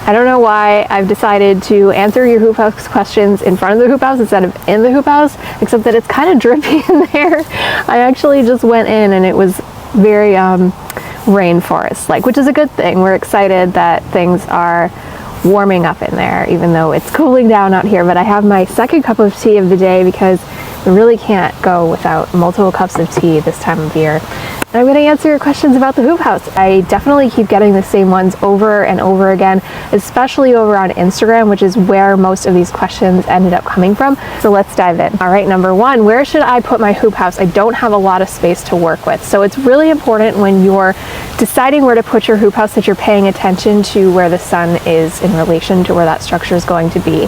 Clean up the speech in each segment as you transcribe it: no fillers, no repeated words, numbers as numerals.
I don't know why I've decided to answer your hoop house questions in front of the hoop house instead of in the hoop house, except that it's kind of drippy in there. I actually just went in and it was very rainforest-like, which is a good thing. We're excited that things are warming up in there, even though it's cooling down out here. But I have my second cup of tea of the day because we really can't go without multiple cups of tea this time of year. And I'm going to answer your questions about the hoop house. I definitely keep getting the same ones over and over again, especially over on Instagram, which is where most of these questions ended up coming from. So let's dive in. All right, number one, where should I put my hoop house? I don't have a lot of space to work with. So it's really important when you're deciding where to put your hoop house that you're paying attention to where the sun is in relation to where that structure is going to be.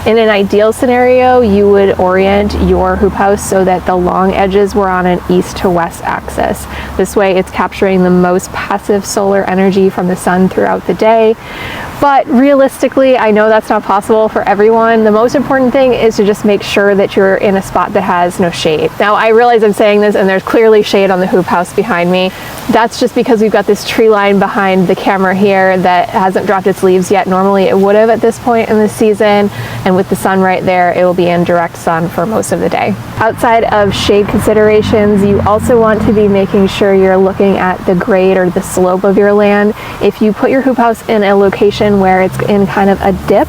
In an ideal scenario, you would orient your hoop house so that the long edges were on an east to west axis. This way it's capturing the most passive solar energy from the sun throughout the day. But realistically, I know that's not possible for everyone. The most important thing is to just make sure that you're in a spot that has no shade. Now, I realize I'm saying this and there's clearly shade on the hoop house behind me. That's just because we've got this tree line behind the camera here that hasn't dropped its leaves yet. Normally it would have at this point in the season, and with the sun right there, it will be in direct sun for most of the day. Outside of shade considerations, you also want to be making sure you're looking at the grade or the slope of your land. If you put your hoop house in a location where it's in kind of a dip,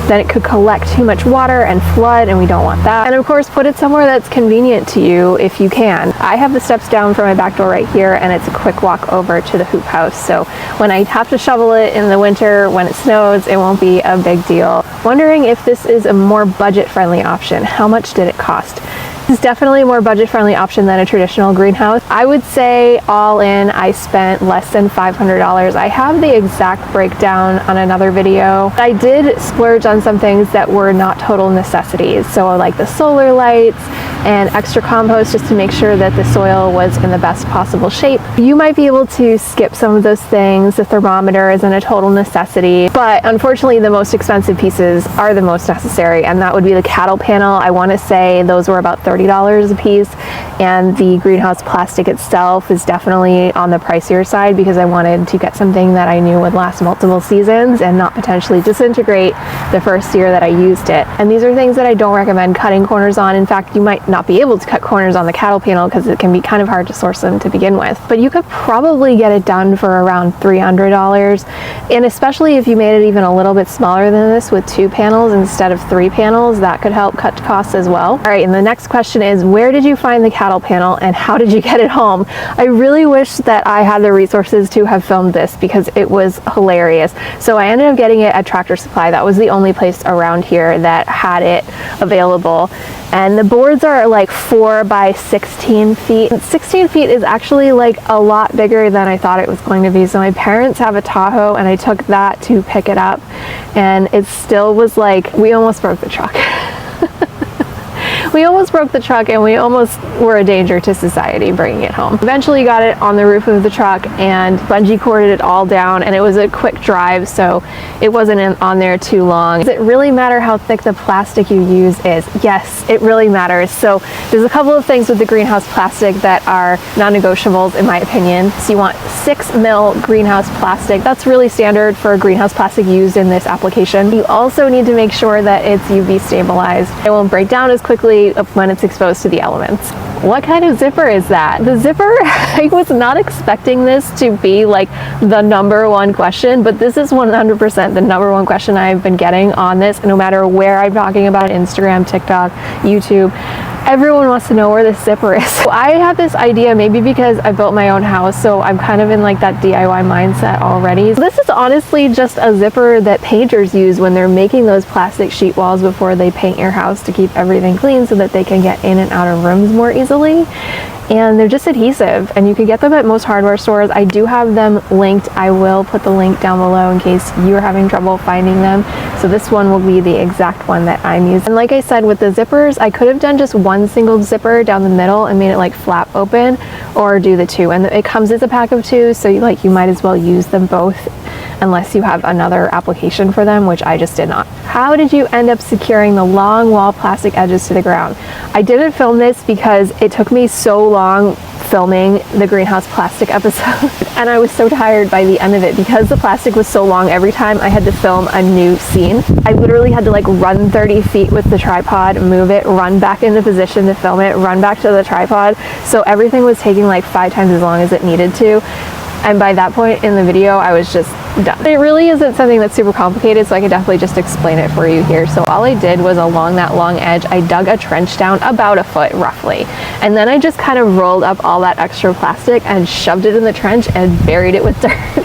then it could collect too much water and flood, and we don't want that. And of course, put it somewhere that's convenient to you if you can. I have the steps down from my back door right here, and it's a quick walk over to the hoop house. So when I have to shovel it in the winter, when it snows, it won't be a big deal. Wondering if this is a more budget-friendly option. How much did it cost? It's definitely a more budget-friendly option than a traditional greenhouse. I would say all in, I spent less than $500. I have the exact breakdown on another video. I did splurge on some things that were not total necessities. So like the solar lights and extra compost, just to make sure that the soil was in the best possible shape. You might be able to skip some of those things. The thermometer isn't a total necessity, but unfortunately the most expensive pieces are the most necessary, and that would be the cattle panel. I want to say those were about $30 a piece, and the greenhouse plastic itself is definitely on the pricier side because I wanted to get something that I knew would last multiple seasons and not potentially disintegrate the first year that I used it. And these are things that I don't recommend cutting corners on. In fact, you might not be able to cut corners on the cattle panel because it can be kind of hard to source them to begin with. But you could probably get it done for around $300, and especially if you made it even a little bit smaller than this with 2 panels instead of 3 panels, that could help cut costs as well. All right, and the next question is, where did you find the cattle panel and how did you get it home? I really wish that I had the resources to have filmed this because it was hilarious. So I ended up getting it at Tractor Supply. That was the only place around here that had it available. And the boards are like 4 by 16 feet. 16 feet is actually like a lot bigger than I thought it was going to be. So my parents have a Tahoe and I took that to pick it up, and it still was like, we almost broke the truck. We almost broke the truck and we almost were a danger to society bringing it home. Eventually got it on the roof of the truck and bungee corded it all down, and it was a quick drive, so it wasn't on there too long. Does it really matter how thick the plastic you use is? Yes, it really matters. So there's a couple of things with the greenhouse plastic that are non-negotiables in my opinion. So you want 6 mil greenhouse plastic. That's really standard for greenhouse plastic used in this application. You also need to make sure that it's UV stabilized. It won't break down as quickly when it's exposed to the elements. What kind of zipper is that? The zipper, I was not expecting this to be like the #1 question, but this is 100% the #1 question I've been getting on this, no matter where I'm talking about it, Instagram, TikTok, YouTube. Everyone wants to know where this zipper is. So I had this idea, maybe because I built my own house, so I'm kind of in like that DIY mindset already. This is honestly just a zipper that painters use when they're making those plastic sheet walls before they paint your house to keep everything clean so that they can get in and out of rooms more easily. And they're just adhesive, and you can get them at most hardware stores. I do have them linked. I will put the link down below in case you're having trouble finding them. So this one will be the exact one that I'm using. And like I said, with the zippers, I could have done just one single zipper down the middle and made it like flap open, or do the 2. And it comes as a pack of 2, so you might as well use them both unless you have another application for them, which I just did not. How did you end up securing the long wall plastic edges to the ground? I didn't film this because it took me so long filming the greenhouse plastic episode and I was so tired by the end of it because the plastic was so long. Every time I had to film a new scene, I literally had to like run 30 feet with the tripod, move it, run back into position to film it, run back to the tripod. So everything was taking like 5 times as long as it needed to. And by that point in the video, I was just done. It really isn't something that's super complicated, so I can definitely just explain it for you here. So all I did was along that long edge, I dug a trench down about a foot roughly. And then I just kind of rolled up all that extra plastic and shoved it in the trench and buried it with dirt.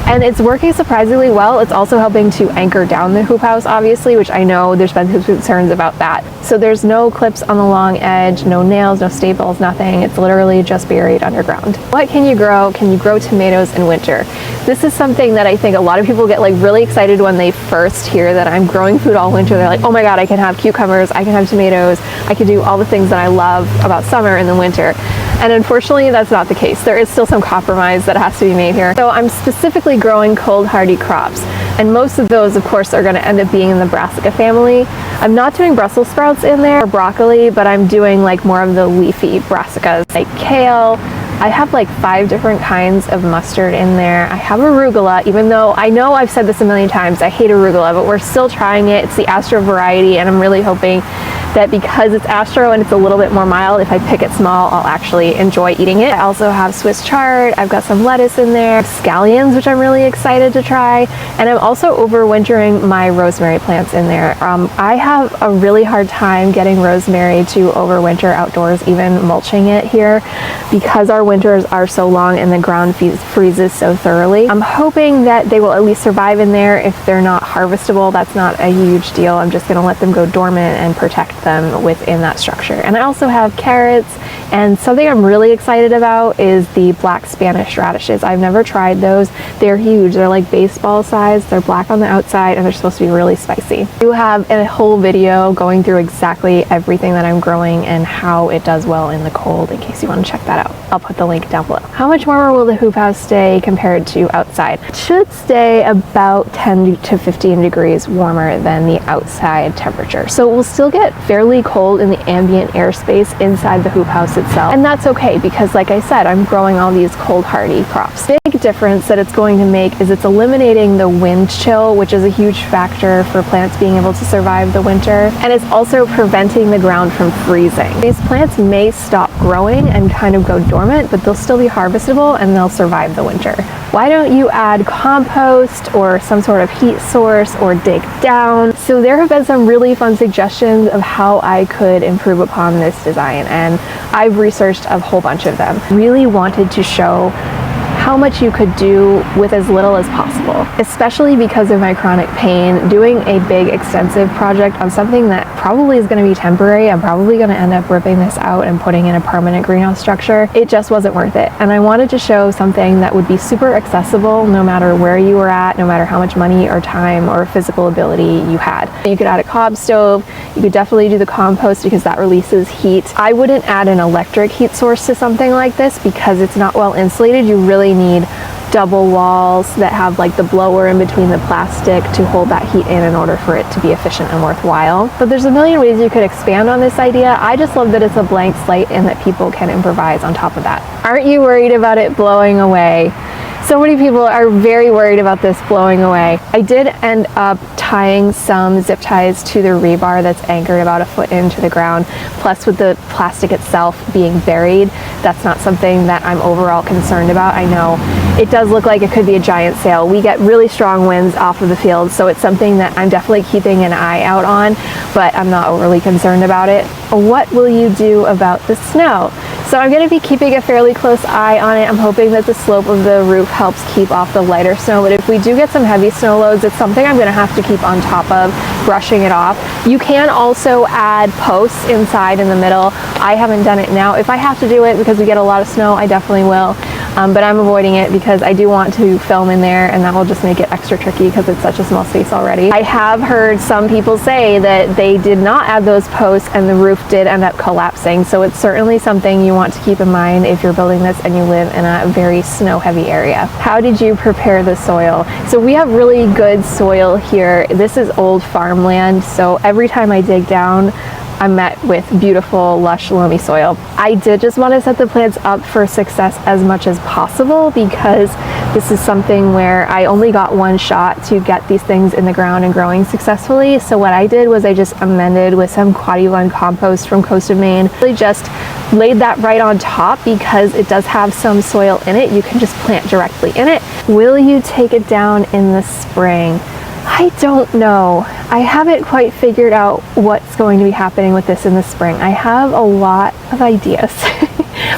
And it's working surprisingly well. It's also helping to anchor down the hoop house, obviously, which I know there's been concerns about that. So there's no clips on the long edge, no nails, no staples, nothing. It's literally just buried underground. What can you grow? Can you grow tomatoes in winter? This is something that I think a lot of people get like really excited when they first hear that I'm growing food all winter. They're like, oh my God, I can have cucumbers, I can have tomatoes, I can do all the things that I love about summer in the winter. And unfortunately, that's not the case. There is still some compromise that has to be made here. So I'm specifically growing cold hardy crops. And most of those, of course, are gonna end up being in the brassica family. I'm not doing Brussels sprouts in there or broccoli, but I'm doing like more of the leafy brassicas, like kale. I have like 5 different kinds of mustard in there. I have arugula, even though I know I've said this a million times, I hate arugula, but we're still trying it. It's the Astro variety, and I'm really hoping that because it's Astro and it's a little bit more mild, if I pick it small, I'll actually enjoy eating it. I also have Swiss chard, I've got some lettuce in there, scallions, which I'm really excited to try, and I'm also overwintering my rosemary plants in there. I have a really hard time getting rosemary to overwinter outdoors, even mulching it here, because our winters are so long and the ground freezes so thoroughly. I'm hoping that they will at least survive in there. If they're not harvestable, that's not a huge deal. I'm just gonna let them go dormant and protect them within that structure. And I also have carrots, and something I'm really excited about is the black Spanish radishes. I've never tried those. They're huge. They're like baseball size. They're black on the outside and they're supposed to be really spicy. I do have a whole video going through exactly everything that I'm growing and how it does well in the cold, in case you want to check that out. I'll put the link down below. How much warmer will the hoop house stay compared to outside? It should stay about 10 to 15 degrees warmer than the outside temperature. So we'll still get fairly cold in the ambient airspace inside the hoop house itself. And that's okay because, like I said, I'm growing all these cold hardy crops. Big difference that it's going to make is it's eliminating the wind chill, which is a huge factor for plants being able to survive the winter. And it's also preventing the ground from freezing. These plants may stop growing and kind of go dormant, but they'll still be harvestable and they'll survive the winter. Why don't you add compost or some sort of heat source or dig down? So there have been some really fun suggestions of how I could improve upon this design, and I've researched a whole bunch of them. Really wanted to show how much you could do with as little as possible, especially because of my chronic pain. Doing a big extensive project on something that probably is going to be temporary, I'm probably going to end up ripping this out and putting in a permanent greenhouse structure. It just wasn't worth it. And I wanted to show something that would be super accessible no matter where you were at, no matter how much money or time or physical ability you had. You could add a cob stove, you could definitely do the compost because that releases heat. I wouldn't add an electric heat source to something like this because it's not well insulated. You really need double walls that have like the blower in between the plastic to hold that heat in order for it to be efficient and worthwhile. But there's a million ways you could expand on this idea. I just love that it's a blank slate and that people can improvise on top of that. Aren't you worried about it blowing away? So many people are very worried about this blowing away. I did end up tying some zip ties to the rebar that's anchored about a foot into the ground. Plus, with the plastic itself being buried, that's not something that I'm overall concerned about. I know it does look like it could be a giant sail. We get really strong winds off of the field, so it's something that I'm definitely keeping an eye out on, but I'm not overly concerned about it. What will you do about the snow? So I'm going to be keeping a fairly close eye on it. I'm hoping that the slope of the roof helps keep off the lighter snow, but if we do get some heavy snow loads, it's something I'm going to have to keep on top of, brushing it off. You can also add posts inside in the middle. I haven't done it now. If I have to do it because we get a lot of snow, I definitely will. But I'm avoiding it because I do want to film in there, and that will just make it extra tricky because it's such a small space already. I have heard some people say that they did not add those posts and the roof did end up collapsing, so it's certainly something you want to keep in mind if you're building this and you live in a very snow heavy area. How did you prepare the soil? So we have really good soil here. This is old farmland, so every time I dig down, I'm met with beautiful, lush, loamy soil. I did just want to set the plants up for success as much as possible because this is something where I only got one shot to get these things in the ground and growing successfully. So what I did was I just amended with some Quad-E1 compost from Coast of Maine. Really just laid that right on top because it does have some soil in it. You can just plant directly in it. Will you take it down in the spring? I don't know. I haven't quite figured out what's going to be happening with this in the spring. I have a lot of ideas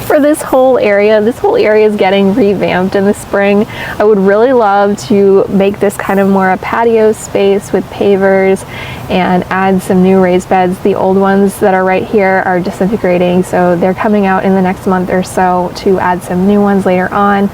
for this whole area. This whole area is getting revamped in the spring. I would really love to make this kind of more a patio space with pavers and add some new raised beds. The old ones that are right here are disintegrating, so they're coming out in the next month or so to add some new ones later on.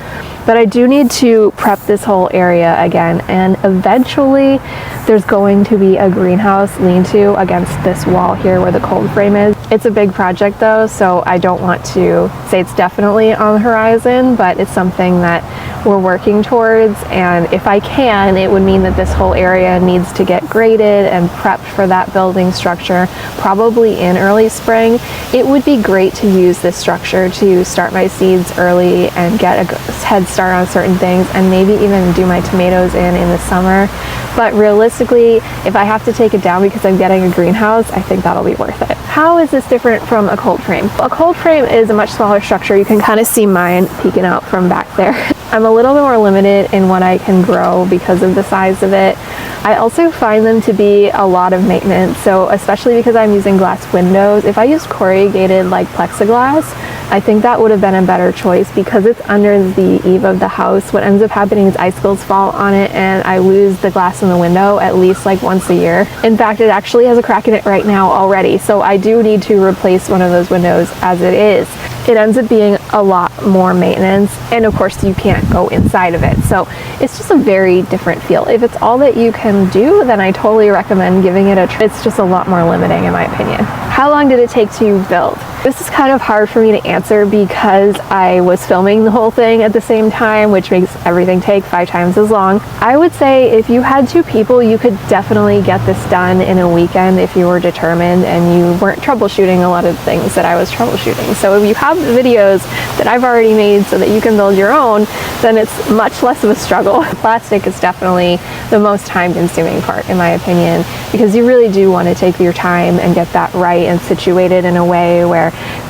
But I do need to prep this whole area again, and eventually there's going to be a greenhouse lean-to against this wall here where the cold frame is. It's a big project though, so I don't want to say it's definitely on the horizon, but it's something that we're working towards, and if I can, it would mean that this whole area needs to get graded and prepped for that building structure, probably in early spring. It would be great to use this structure to start my seeds early and get a head start on certain things, and maybe even do my tomatoes in the summer. But realistically, if I have to take it down because I'm getting a greenhouse, I think that'll be worth it. How is this different from a cold frame? A cold frame is a much smaller structure. You can kind of see mine peeking out from back there. I'm a little bit more limited in what I can grow because of the size of it. I also find them to be a lot of maintenance, so especially because I'm using glass windows, if I used corrugated like plexiglass, I think that would have been a better choice. Because it's under the eave of the house, what ends up happening is icicles fall on it and I lose the glass in the window at least like once a year. In fact, it actually has a crack in it right now already, so I do need to replace one of those windows as it is. It ends up being a lot more maintenance, and of course you can't go inside of it, so it's just a very different feel. If it's all that you can do, then I totally recommend giving it a try. It's just a lot more limiting in my opinion. How long did it take to build? This is kind of hard for me to answer because I was filming the whole thing at the same time, which makes everything take 5 times as long. I would say if you had 2 people, you could definitely get this done in a weekend if you were determined and you weren't troubleshooting a lot of things that I was troubleshooting. So if you have videos that I've already made so that you can build your own, then it's much less of a struggle. Plastic is definitely the most time-consuming part in my opinion, because you really do want to take your time and get that right and situated in a way where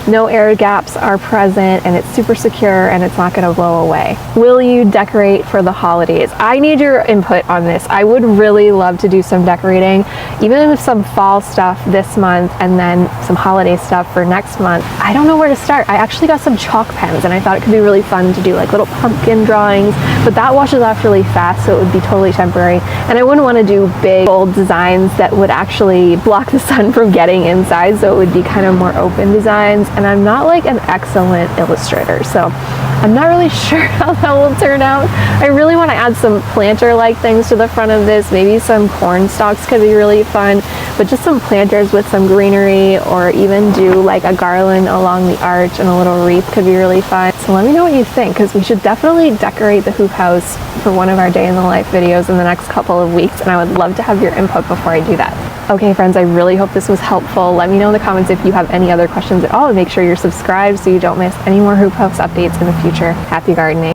no air gaps are present and it's super secure and it's not going to blow away. Will you decorate for the holidays? I need your input on this. I would really love to do some decorating, even if some fall stuff this month and then some holiday stuff for next month. I don't know where to start. I actually got some chalk pens and I thought it could be really fun to do like little pumpkin drawings, but that washes off really fast, so it would be totally temporary. And I wouldn't want to do big, bold designs that would actually block the sun from getting inside, so it would be kind of more open designs. And I'm not like an excellent illustrator, so I'm not really sure how that will turn out. I really want to add some planter-like things to the front of this. Maybe some corn stalks could be really fun, but just some planters with some greenery, or even do like a garland along the arch and a little wreath could be really fun. So let me know what you think, because we should definitely decorate the hoop house for one of our day in the life videos in the next couple of weeks, and I would love to have your input before I do that. Okay friends, I really hope this was helpful. Let me know in the comments if you have any other questions at all, and make sure you're subscribed so you don't miss any more hoop house updates in the future. Happy gardening.